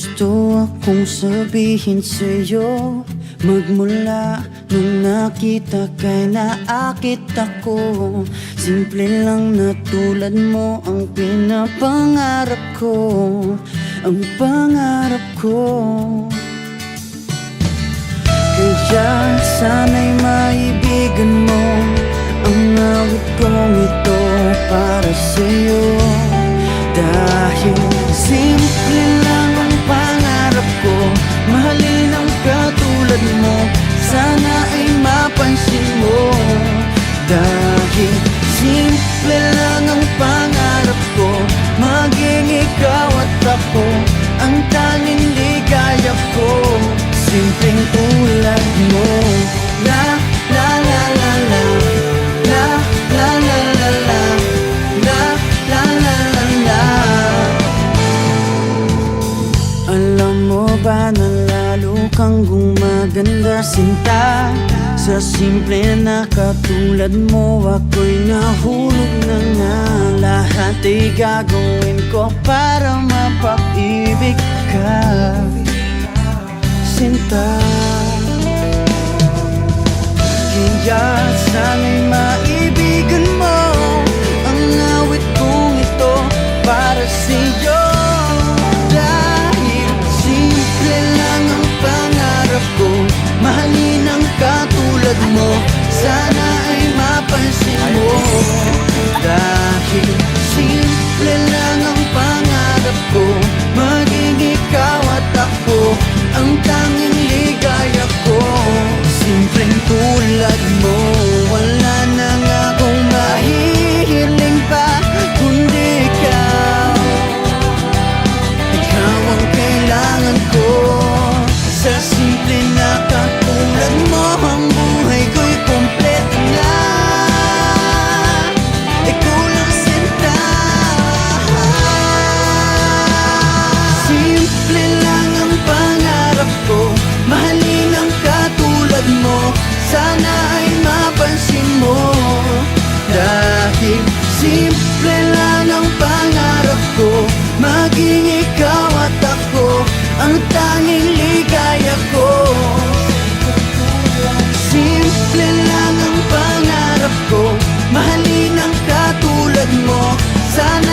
gusto akong sabihin sa'yo, magmula nung nakita kay naakit ako. Simple lang na tulad mo ang pinapangarap ko, ang pangarap ko. Kaya sana'y maibigan mo ang awit kong ito para sa'yo. Dahil simple lang ang pangarap ko, mahalin ang katulad mo, sana ay mapansin mo. Dahil simple lang ang pangarap ko, maging ikaw at ako ang tanging ligaya ko. Simpleng tulad mo. La la la la la, la la la la la, la la la la la. Alam mo ba na lalo kang gumaganda, sinta, sa simple na katulad mo ako'y nahulog na nga. Lahat ay gagawin ko para mapag-ibig ka, sinta. Kaya sana'y maibigan mo ang awit kong ito para sa'yo. Dahil simple lang ang pangarap ko, mahalin ang katulad mo, sana ay mapansin mo. Dahil simple lang ang pangarap ko, maging ikaw at ako ang tanging ligaya ko. Simpleng tulad mo, wala na nga akong mahihiling pa kundi ikaw. Ikaw ang kailangan ko, sa simple na katulad mo ang buhay ko'y kompleto na. Ikaw lang sinta. Simple lang ang pangarap ko, mahalin ang katulad mo, sana ay mapansin mo. Dahil simple lang ang pangarap ko, maging ikaw at ako ang tanging ligaya ko. Simple lang ang pangarap ko, mahalin ang katulad mo, sana